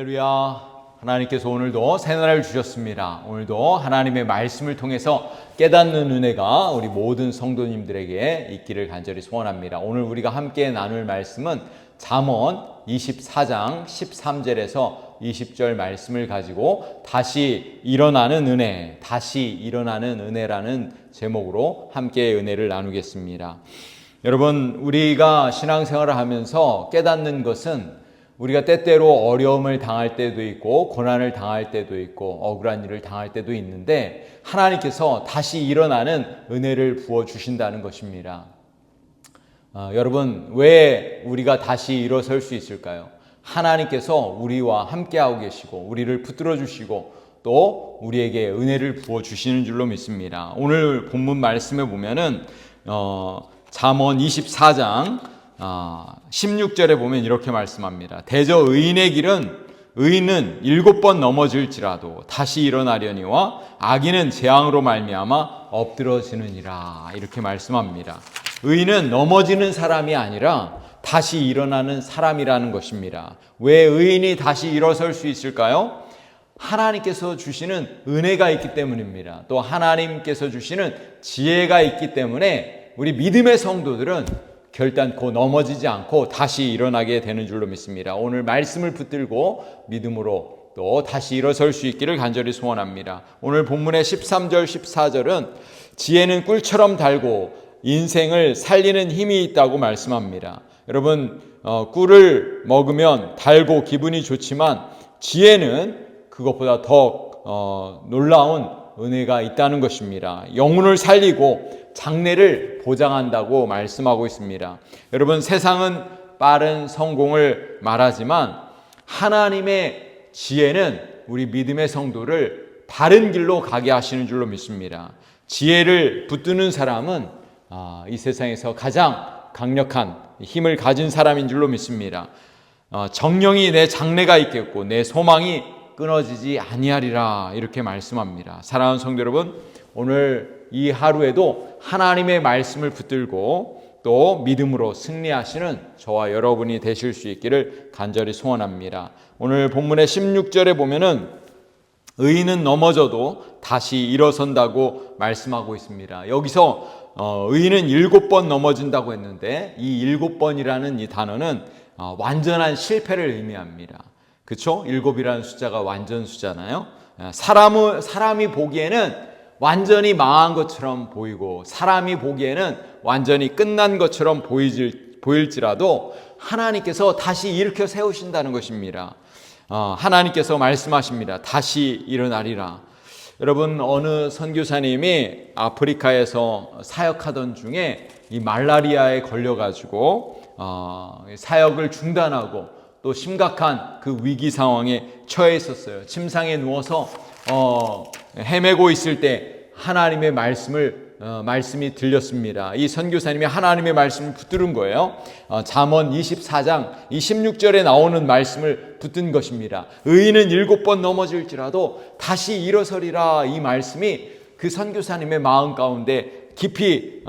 할렐루야. 하나님께서 오늘도 새날을 주셨습니다. 오늘도 하나님의 말씀을 통해서 깨닫는 은혜가 우리 모든 성도님들에게 있기를 간절히 소원합니다. 오늘 우리가 함께 나눌 말씀은 잠언 24장 13절에서 20절 말씀을 가지고 다시 일어나는 은혜, 다시 일어나는 은혜라는 제목으로 함께 은혜를 나누겠습니다. 여러분, 우리가 신앙생활을 하면서 깨닫는 것은 우리가 때때로 어려움을 당할 때도 있고 고난을 당할 때도 있고 억울한 일을 당할 때도 있는데 하나님께서 다시 일어나는 은혜를 부어주신다는 것입니다. 여러분, 왜 우리가 다시 일어설 수 있을까요? 하나님께서 우리와 함께하고 계시고 우리를 붙들어 주시고 또 우리에게 은혜를 부어주시는 줄로 믿습니다. 오늘 본문 말씀에 보면은 잠언 24장 16절에 보면 이렇게 말씀합니다. 대저 의인의 길은 의인은 7번 넘어질지라도 다시 일어나려니와 악인은 재앙으로 말미암아 엎드러지느니라, 이렇게 말씀합니다. 의인은 넘어지는 사람이 아니라 다시 일어나는 사람이라는 것입니다. 왜 의인이 다시 일어설 수 있을까요? 하나님께서 주시는 은혜가 있기 때문입니다. 또 하나님께서 주시는 지혜가 있기 때문에 우리 믿음의 성도들은 결단코 넘어지지 않고 다시 일어나게 되는 줄로 믿습니다. 오늘 말씀을 붙들고 믿음으로 또 다시 일어설 수 있기를 간절히 소원합니다. 오늘 본문의 13절 14절은 지혜는 꿀처럼 달고 인생을 살리는 힘이 있다고 말씀합니다. 여러분, 꿀을 먹으면 달고 기분이 좋지만 지혜는 그것보다 더 놀라운 은혜가 있다는 것입니다. 영혼을 살리고 장래를 보장한다고 말씀하고 있습니다. 여러분, 세상은 빠른 성공을 말하지만 하나님의 지혜는 우리 믿음의 성도를 바른 길로 가게 하시는 줄로 믿습니다. 지혜를 붙드는 사람은 이 세상에서 가장 강력한 힘을 가진 사람인 줄로 믿습니다. 정령이 내 장래가 있겠고 내 소망이 끊어지지 아니하리라, 이렇게 말씀합니다. 사랑하는 성도 여러분, 오늘 이 하루에도 하나님의 말씀을 붙들고 또 믿음으로 승리하시는 저와 여러분이 되실 수 있기를 간절히 소원합니다. 오늘 본문의 16절에 보면은 의인은 넘어져도 다시 일어선다고 말씀하고 있습니다. 여기서 의인은 7번 넘어진다고 했는데 이 7번이라는 이 단어는 완전한 실패를 의미합니다. 그렇죠? 7이라는 숫자가 완전 숫자잖아요. 사람이 보기에는 완전히 망한 것처럼 보이고 사람이 보기에는 완전히 끝난 것처럼 보일지라도 하나님께서 다시 일으켜 세우신다는 것입니다. 하나님께서 말씀하십니다. 다시 일어나리라. 여러분, 어느 선교사님이 아프리카에서 사역하던 중에 이 말라리아에 걸려가지고 사역을 중단하고 또 심각한 그 위기 상황에 처해 있었어요. 침상에 누워서 헤매고 있을 때 하나님의 말씀이 들렸습니다. 이 선교사님이 하나님의 말씀을 붙들은 거예요. 잠언 24장 16절에 나오는 말씀을 붙든 것입니다. 의인은 7번 넘어질지라도 다시 일어서리라. 이 말씀이 그 선교사님의 마음 가운데 깊이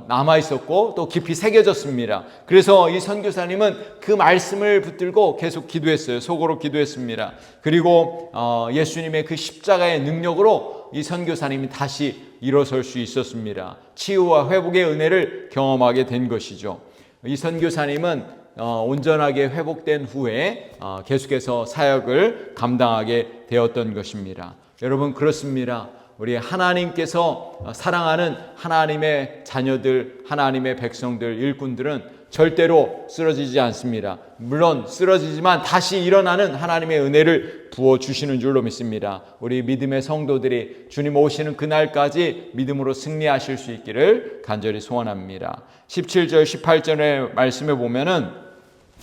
남아 있었고 또 깊이 새겨졌습니다. 그래서 이 선교사님은 그 말씀을 붙들고 계속 기도했어요. 속으로 기도했습니다. 그리고 예수님의 그 십자가의 능력으로 이 선교사님이 다시 일어설 수 있었습니다. 치유와 회복의 은혜를 경험하게 된 것이죠. 이 선교사님은 온전하게 회복된 후에 계속해서 사역을 감당하게 되었던 것입니다. 여러분, 그렇습니다. 우리 하나님께서 사랑하는 하나님의 자녀들, 하나님의 백성들, 일꾼들은 절대로 쓰러지지 않습니다. 물론 쓰러지지만 다시 일어나는 하나님의 은혜를 부어주시는 줄로 믿습니다. 우리 믿음의 성도들이 주님 오시는 그날까지 믿음으로 승리하실 수 있기를 간절히 소원합니다. 17절 18절의 말씀에 보면은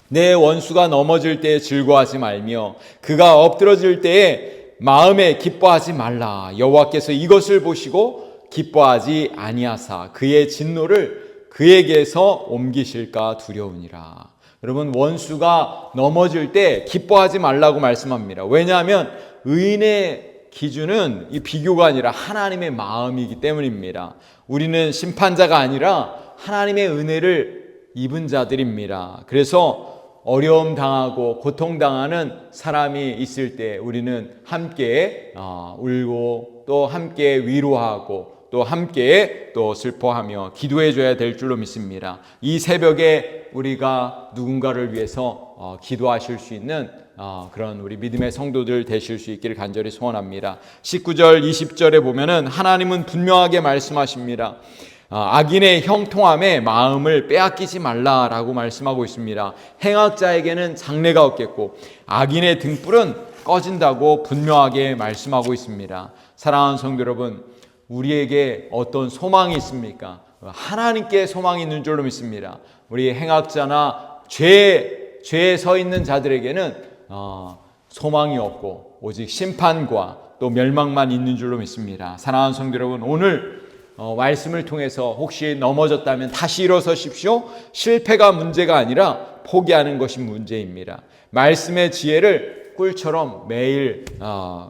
내 원수가 넘어질 때에 즐거워하지 말며 그가 엎드러질 때에 마음에 기뻐하지 말라. 여호와께서 이것을 보시고 기뻐하지 아니하사 그의 진노를 그에게서 옮기실까 두려우니라. 여러분, 원수가 넘어질 때 기뻐하지 말라고 말씀합니다. 왜냐하면 의인의 기준은 이 비교가 아니라 하나님의 마음이기 때문입니다. 우리는 심판자가 아니라 하나님의 은혜를 입은 자들입니다. 그래서 어려움 당하고 고통 당하는 사람이 있을 때 우리는 함께 울고 또 함께 위로하고 또 함께 또 슬퍼하며 기도해 줘야 될 줄로 믿습니다. 이 새벽에 우리가 누군가를 위해서 기도하실 수 있는 그런 우리 믿음의 성도들 되실 수 있기를 간절히 소원합니다. 19절 20절에 보면은 하나님은 분명하게 말씀하십니다. 악인의 형통함에 마음을 빼앗기지 말라라고 말씀하고 있습니다. 행악자에게는 장래가 없겠고 악인의 등불은 꺼진다고 분명하게 말씀하고 있습니다. 사랑하는 성도 여러분, 우리에게 어떤 소망이 있습니까? 하나님께 소망이 있는 줄로 믿습니다. 우리 행악자나 죄에 서 있는 자들에게는 소망이 없고 오직 심판과 또 멸망만 있는 줄로 믿습니다. 사랑하는 성도 여러분, 오늘 말씀을 통해서 혹시 넘어졌다면 다시 일어서십시오. 실패가 문제가 아니라 포기하는 것이 문제입니다. 말씀의 지혜를 꿀처럼 매일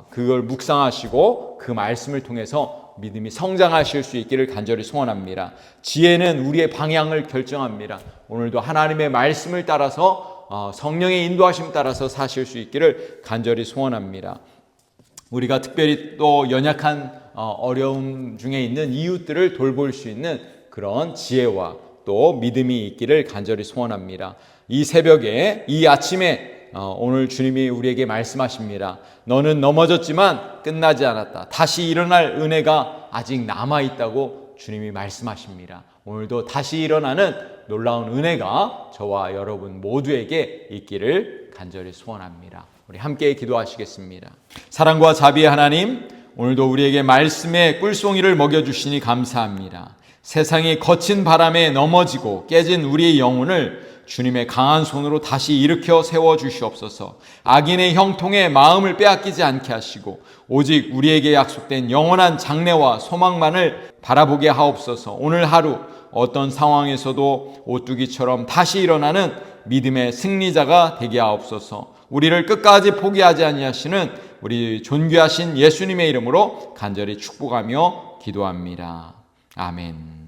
그걸 묵상하시고 그 말씀을 통해서 믿음이 성장하실 수 있기를 간절히 소원합니다. 지혜는 우리의 방향을 결정합니다. 오늘도 하나님의 말씀을 따라서 성령의 인도하심 따라서 사실 수 있기를 간절히 소원합니다. 우리가 특별히 또 연약한 어려움 중에 있는 이웃들을 돌볼 수 있는 그런 지혜와 또 믿음이 있기를 간절히 소원합니다. 이 새벽에 이 아침에 오늘 주님이 우리에게 말씀하십니다. 너는 넘어졌지만 끝나지 않았다. 다시 일어날 은혜가 아직 남아있다고 주님이 말씀하십니다. 오늘도 다시 일어나는 놀라운 은혜가 저와 여러분 모두에게 있기를 간절히 소원합니다. 우리 함께 기도하시겠습니다. 사랑과 자비의 하나님, 오늘도 우리에게 말씀의 꿀송이를 먹여주시니 감사합니다. 세상이 거친 바람에 넘어지고 깨진 우리의 영혼을 주님의 강한 손으로 다시 일으켜 세워주시옵소서. 악인의 형통에 마음을 빼앗기지 않게 하시고 오직 우리에게 약속된 영원한 장래와 소망만을 바라보게 하옵소서. 오늘 하루 어떤 상황에서도 오뚜기처럼 다시 일어나는 믿음의 승리자가 되게 하옵소서. 우리를 끝까지 포기하지 아니하시는 우리 존귀하신 예수님의 이름으로 간절히 축복하며 기도합니다. 아멘.